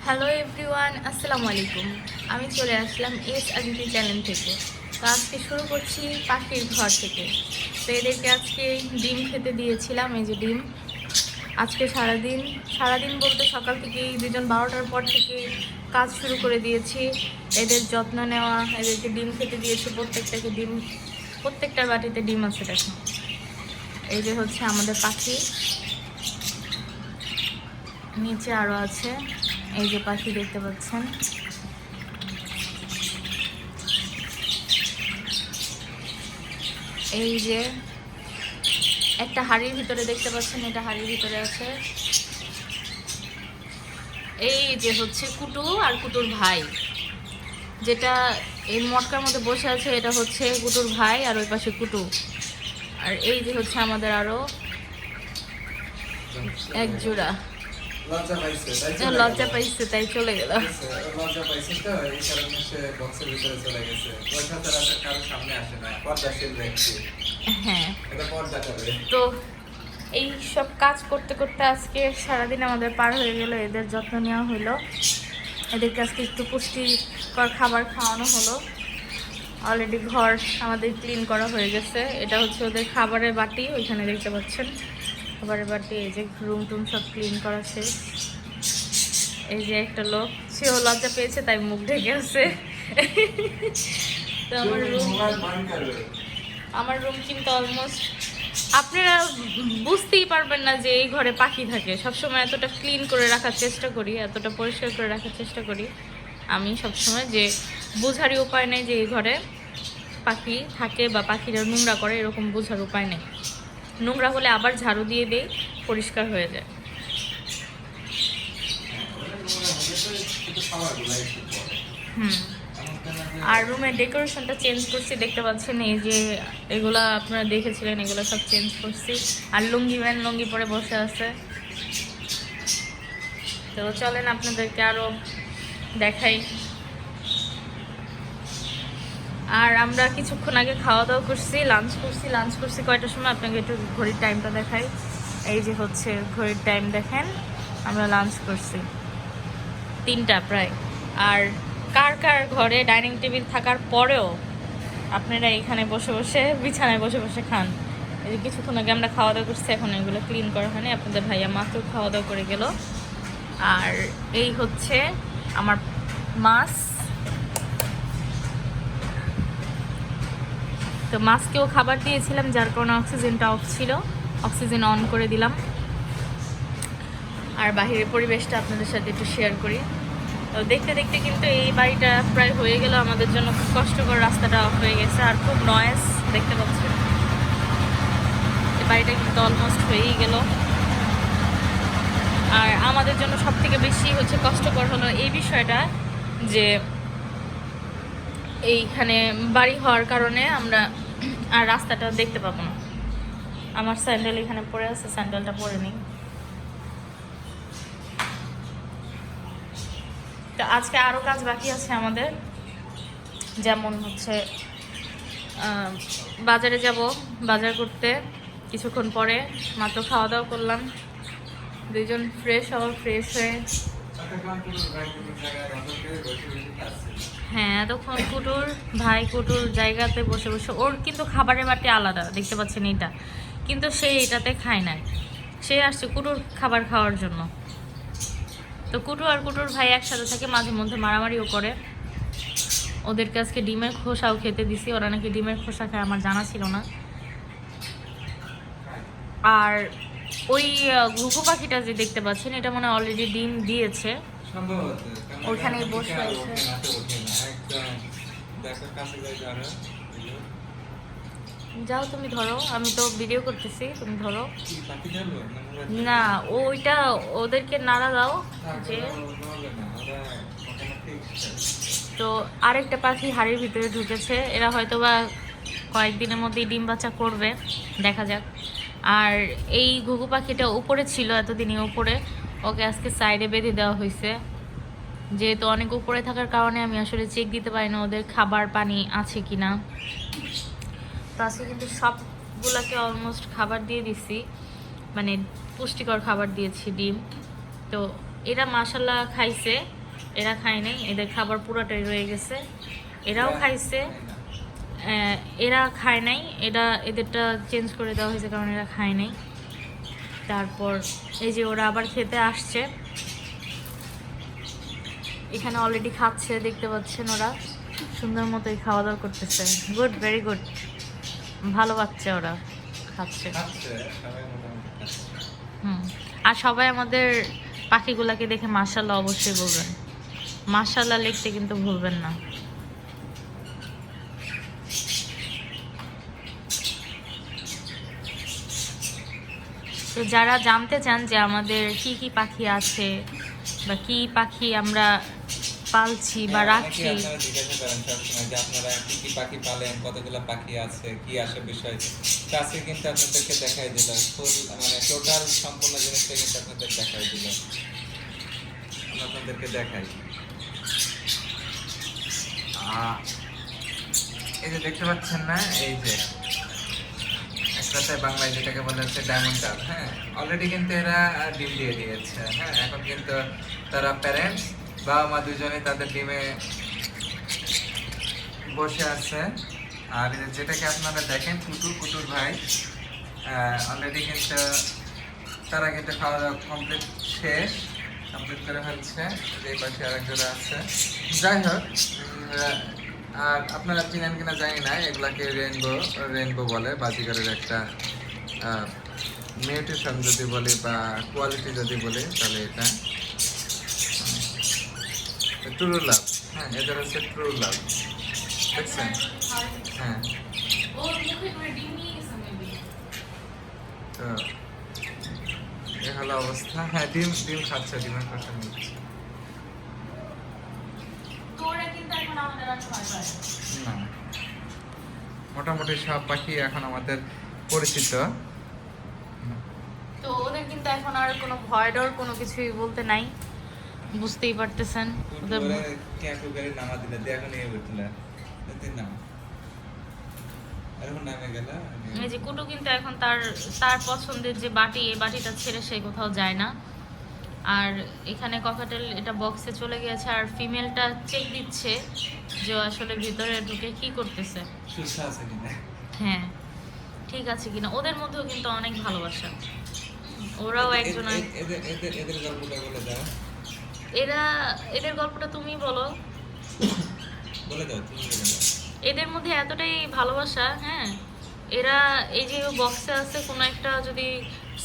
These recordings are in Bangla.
হ্যালো এভরিওয়ান, আসসালামু আলাইকুম। আমি চলে আসলাম এস আদিতি চ্যানেল থেকে। তো আজকে শুরু করছি পাখির ঘর থেকে। তো এদেরকে আজকে ডিম খেতে দিয়েছিলাম, এই যে ডিম। আজকে সারাদিন বলতে সকাল থেকেই দুজন 12টার পর থেকে কাজ শুরু করে দিয়েছি। এদের যত্ন নেওয়া, এদেরকে ডিম খেতে দিয়েছি, প্রত্যেকটার বাটিতে ডিম আছে। দেখো, এই যে হচ্ছে আমাদের পাখি, নিচে আরও আছে। এই যে পাখি দেখতে পাচ্ছেন। এই যে একটা হাড়ির ভিতরে দেখতে পাচ্ছেন, এটা হাড়ির ভিতরে আছে। এই যে হচ্ছে কুটু আর কুটুর ভাই, যেটা এই মটকার মধ্যে বসে আছে, এটা হচ্ছে কুটুর ভাই, আর ওই পাশে কুটু। আর এই যে হচ্ছে আমাদের আরো এক জোড়া। লজ্জা পাইছে তাই চলে গেল। লজ্জা পাইছে তো এই কারণে সে বক্সের ভিতরে চলে গেছে। ওই সচরাচর কারো সামনে আসে না, পর্দাশীল ব্যক্তি। হ্যাঁ, এটা পর্দা করে। তো এই সব কাজ করতে করতে আজকে সারাদিন আমাদের পার হয়ে গেল। এদের যত্ন নেওয়া হলো, এদেরকে আজকে একটু পুষ্টিকর খাবার খাওয়ানো হলো। অলরেডি ঘর আমাদের ক্লিন করা হয়ে গেছে। এটা হচ্ছে ওদের খাবারের বাটি, ওইখানে দেখতে পাচ্ছেন খাবারের বাটি। এই যে রুম টুম সব ক্লিন করা শেষ। এই যে একটা লোক, সেও লজ্জা পেয়েছে তাই মুখ ঢেকে আছে। তো আমার রুম কিন্তু অলমোস্ট, আপনারা বুঝতেই পারবেন না যে এই ঘরে পাখি থাকে। সবসময় এতটা ক্লিন করে রাখার চেষ্টা করি, এতটা পরিষ্কার করে রাখার চেষ্টা করি আমি সবসময়, যে বোঝারই উপায় নেই যে এই ঘরে পাখি থাকে বা পাখিরা নোংরা করে, এরকম বোঝার উপায় নেই। নোংরা হলে আবার ঝাড়ু দিয়ে দেই, পরিষ্কার হয়ে যায়। আর রুমের ডেকোরেশনটা চেঞ্জ করছি, দেখতে পাচ্ছেন। এই যে এগুলা আপনারা দেখেছিলেন, এগুলো সব চেঞ্জ করছি। আর লুঙ্গি পরে বসে আছে। তো চলেন আপনাদেরকে আরও দেখাই। আর আমরা কিছুক্ষণ আগে খাওয়া দাওয়া করছি, লাঞ্চ করছি কয়টার সময় আপনাকে একটু ঘড়ির টাইমটা দেখাই। এই যে হচ্ছে ঘড়ির টাইম দেখেন, আমরা লাঞ্চ করছি 3টা প্রায়। আর কার কার ঘরে ডাইনিং টেবিল থাকার পরেও আপনারা এখানে বসে বসে, বিছানায় বসে বসে খান? এই যে কিছুক্ষণ আগে আমরা খাওয়া দাওয়া করছি, এখন এগুলো ক্লিন করা হয়নি। আপনাদের ভাইয়া মাত্র খাওয়া দাওয়া করে গেল। আর এই হচ্ছে আমার মাছ। তো মাছকেও খাবার দিয়েছিলাম, যার কারণে অক্সিজেনটা অফ ছিল, অক্সিজেন অন করে দিলাম। আর বাহিরের পরিবেশটা আপনাদের সাথে একটু শেয়ার করি। তো দেখতে দেখতে কিন্তু এই বাড়িটা প্রায় হয়ে গেল আমাদের জন্য। খুব কষ্টকর, রাস্তাটা অফ হয়ে গেছে আর খুব নয়েজ দেখতে পাচ্ছি। এই বাড়িটা কিন্তু অলমোস্ট হয়েই গেল। আর আমাদের জন্য সব থেকে বেশি হচ্ছে কষ্টকর হলো এই বিষয়টা, যে এইখানে বাড়ি হওয়ার কারণে আমরা আর রাস্তাটা দেখতে পাবো না। আমার স্যান্ডেল এখানে পড়ে আছে, স্যান্ডেলটা পরে নিই। তো আজকে আরও কাজ বাকি আছে আমাদের, যেমন হচ্ছে বাজারে যাব, বাজার করতে কিছুক্ষণ পরে। মাত্র খাওয়া দাওয়া করলাম, দুইজন ফ্রেশ হয়ে। হ্যাঁ, এতক্ষণ কুটুর জায়গাতে বসে বসে, ওর কিন্তু খাবারের বাটি আলাদা দেখতে পাচ্ছেন এইটা, কিন্তু সে এটাতে খায় না। সে আসছে কুটুর খাবার খাওয়ার জন্য। তো কুটু আর কুটুর ভাই একসাথে থেকে মাঝে মধ্যে মারামারিও করে। ওদেরকে আজকে ডিমের খোসাও খেতে দিছি, ওরা নাকি ডিমের খোসা খায়, আমার জানা ছিল না। আর ওই ঘুঘু পাখিটা যে দেখতে পাচ্ছেন, এটা মনে হয় অলরেডি ডিম দিয়েছে, ওখানেই বসে আছে। যাও তুমি ধরো, আমি তো ভিডিও করতেছি, তুমি ধরো না। ওইটা ওদেরকে নাড়া দাও। যে তো আরেকটা পাখি হাড়ির ভিতরে ঢুকেছে, এরা হয়তো বা কয়েকদিনের মধ্যেই ডিম বাচ্চা করবে, দেখা যাক। আর এই ঘুঘু পাখিটা উপরে ছিল এতদিনই, উপরে, ওকে আজকে সাইডে বেঁধে দেওয়া হয়েছে। যেহেতু অনেক উপরে থাকার কারণে আমি আসলে চেক দিতে পারি না ওদের খাবার পানি আছে কি না। তো আজকে কিন্তু সবগুলাকে অলমোস্ট খাবার দিয়ে দিছি, মানে পুষ্টিকর খাবার দিয়েছি, ডিম। তো এরা মাশাল্লাহ খাইছে, এরা খায় নাই, এদের খাবার পুরোটাই রয়ে গেছে। এরাও খাইছে, এরা খায় নাই, এদেরটা চেঞ্জ করে দেওয়া হয়েছে কারণ এরা খায় নাই। তারপর এই যে ওরা আবার খেতে আসছে, এখানে অলরেডি খাচ্ছে, দেখতে পাচ্ছেন ওরা সুন্দর মতোই খাওয়া দাওয়া করতেছে। গুড, ভেরি গুড, ভালো বাচ্চা, ওরা খাচ্ছে। আর সবাই আমাদের পাখিগুলাকে দেখে মাশাআল্লাহ অবশ্যই বলবেন, মাশাআল্লাহ লিখতে কিন্তু ভুলবেন না। তো যারা জানতে চান যে আমাদের কি কি পাখি আছে বা কি পাখি আমরা পালছি বা রাখছি, আপনারা জিজ্ঞাসা করেন সবসময় যে আপনারা কি কি পাখি পালেন, কতগুলো পাখি আছে, কি আসে বিষয়। তো আজকে কিন্তু আপনাদেরকে দেখাই দিল ফুল, মানে টোটাল সম্পূর্ণ জিনিসটা কিন্তু আপনাদের দেখাই দিল। আমরা আপনাদেরকে দেখাই, এই যে দেখতে পাচ্ছেন না, এই যে একসাথে বাংলায় যেটাকে বলা হচ্ছে ডায়মন্ড ডাব। হ্যাঁ, অলরেডি কিন্তু এরা ডিম দিয়ে দিয়েছে। হ্যাঁ, এখন কিন্তু তারা প্যারেন্টস, বাবা মা দুজনে তাদের ডিমে বসে আছে। আর যেটাকে আপনারা দেখেন কুটুর ভাই, অলরেডি কিন্তু তারা কিন্তু খাওয়া দাওয়া কমপ্লিট করে ফেলছে। এই পাশে আরেকজোড়া আছে। যাই হোক, আর আপনারা চিনেন কিনা জানি না, এগুলাকে রেইনবো বলে। বাজিগারের একটা মিউটেশন যদি বলি বা কোয়ালিটি যদি বলি, তাহলে এটা ট্রু লাভ। হ্যাঁ, এদের হচ্ছে ট্রু লাভ, দেখছেন? হ্যাঁ, তো এ হলো অবস্থা। হ্যাঁ, ডিম খাচ্ছে, ডিমের কথা নিচ্ছে না। মোটামুটি সব পাখি এখন আমাদের পরিচিত। তো ওদের কিন্তু এখন আর কোনো ভয় ডর কোনো কিছুই বলতে নাই, বুঝতেই পারতেছেন। ওদের নামা দিলে দেখো নিয়ে উঠলে নাম এই যে কুটু কিন্তু এখন তার পছন্দের যে বাটি, এই বাটিটা ছেড়ে সে কোথাও যায় না। আর এখানে ককাটেল এটা বক্সে চলে গেছে, আর ফিমেলটা চেক দিচ্ছে যে আসলে ভিতরে ঢুকে কি করতেছে, সুস্থ আছে কিনা। হ্যাঁ, ঠিক আছে কিনা। ওদের মধ্যেও কিন্তু অনেক ভালোবাসা, ওরাও একজন। এদের গল্পটা বলে দাও। এদের গল্পটা তুমি বলো। বলে দাও, তুমি বলে দাও। এদের মধ্যে এতটাই ভালোবাসা, হ্যাঁ, এরা এই যে বক্সে আছে, কোনো একটা যদি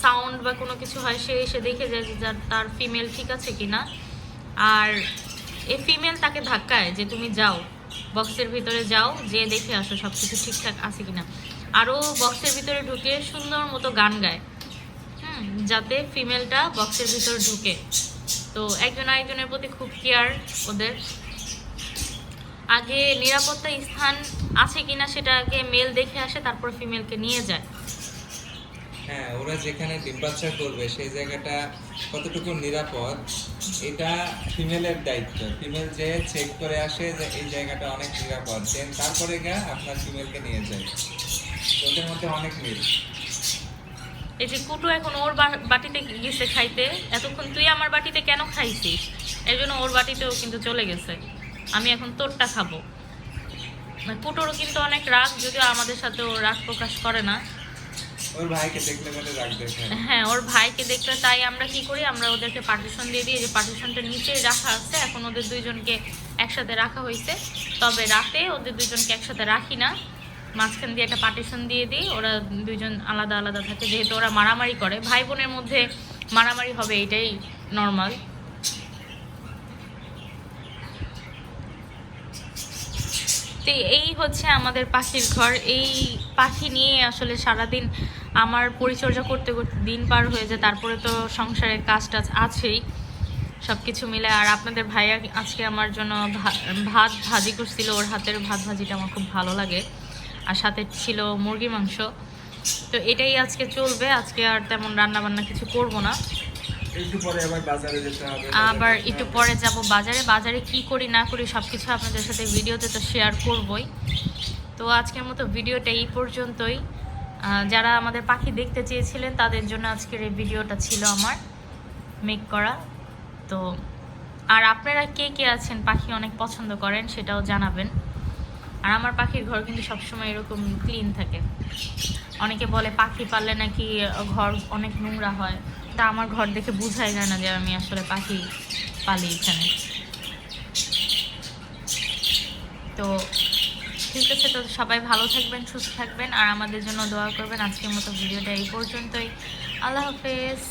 সাউন্ড বা কোনো কিছু হয়, সে এসে দেখে যায় যে তার ফিমেল ঠিক আছে কিনা। আর এই ফিমেল তাকে ধাক্কায় যে তুমি যাও, বক্সের ভিতরে যাও, যে দেখে আসো সব কিছু ঠিকঠাক আছে কিনা। আরও বক্সের ভিতরে ঢুকে সুন্দর মতো গান গায়, যাতে ফিমেলটা বক্সের ভিতরে ঢুকে। তো একজন আরেকজনের প্রতি খুব কেয়ার ওদের। আগে নিরাপত্তা স্থান আছে কিনা সেটা আগে মেল দেখে আসে, তারপর ফিমেলকে নিয়ে যায়। হ্যাঁ, ওরা যেখানে ডিম বাচ্চা করবে সেই জায়গাটা কতটুকু নিরাপদ, এটা ফিমেলের দায়িত্ব। ফিমেল যে চেক করে আসে যে এই জায়গাটা অনেক নিরাপদ, দেন তারপরে গিয়ে আপনার ফিমেলকে নিয়ে যায়। ওদের মধ্যে অনেক মিল। এই যে কুটু এখন ওর বাটিতে গেছে খাইতে, এতক্ষণ তুই আমার বাটিতে কেন খাইছিস, এই জন্য ওর বাটিতেও কিন্তু চলে গেছে। আমি এখন তোরটা খাবো। কুটোরও কিন্তু অনেক রাগ, যদিও আমাদের সাথে ও রাগ প্রকাশ করে না। ওর ভাইকে দেখলে বলে রাগ দেখায়। হ্যাঁ, ওর ভাইকে দেখলে। তাই আমরা কি করি, আমরা ওদেরকে পার্টিশন দিয়ে দিই। যে পার্টিশনটা নিচেই রাখা আছে, এখন ওদের দুইজনকে একসাথে রাখা হয়েছে। তবে রাতে ওদের দুইজনকে একসাথে রাখি না, মাঝখান দিয়ে একটা পার্টিশন দিয়ে দিই। ওরা দুইজন আলাদা আলাদা থাকে, যেহেতু ওরা মারামারি করে। ভাই বোনের মধ্যে মারামারি হবে, এটাই নর্মাল। তো এই হচ্ছে আমাদের পাখির ঘর। এই পাখি নিয়ে আসলে সারাদিন আমার পরিচর্যা করতে করতে দিন পার হয়ে যায়। তারপরে তো সংসারের কাজ টাজ আছেই, সব কিছু মিলে। আর আপনাদের ভাইয়া আজকে আমার জন্য ভাত ভাজি করছিল, ওর হাতের ভাত ভাজিটা আমার খুব ভালো লাগে। আর সাথে ছিল মুরগি মাংস। তো এটাই আজকে চলবে, আজকে আর তেমন রান্না বান্না কিছু করব না। একটু পরে আবার বাজারে যেতে হবে, আবার একটু পরে যাব বাজারে কি করি না করি সব কিছু আপনাদের সাথে ভিডিওতে তো শেয়ার করবই। তো আজকের মতো ভিডিওটা এই পর্যন্তই। যারা আমাদের পাখি দেখতে চেয়েছিলেন তাদের জন্য আজকের এই ভিডিওটা ছিল আমার মেক করা। তো আর আপনারা কে কে আছেন পাখি অনেক পছন্দ করেন সেটাও জানাবেন। আর আমার পাখির ঘর কিন্তু সবসময় এরকম ক্লিন থাকে। অনেকে বলে পাখি পাললে নাকি ঘর অনেক নোংরা হয়, তা আমার ঘর দেখে বোঝাই যায় না যে আমি আসলে পাখি পালি এখানে। তো ঠিক আছে, তো সবাই ভালো থাকবেন, সুস্থ থাকবেন আর আমাদের জন্য দোয়া করবেন। আজকের মতো ভিডিওটা এই পর্যন্তই। আল্লাহ হাফেজ।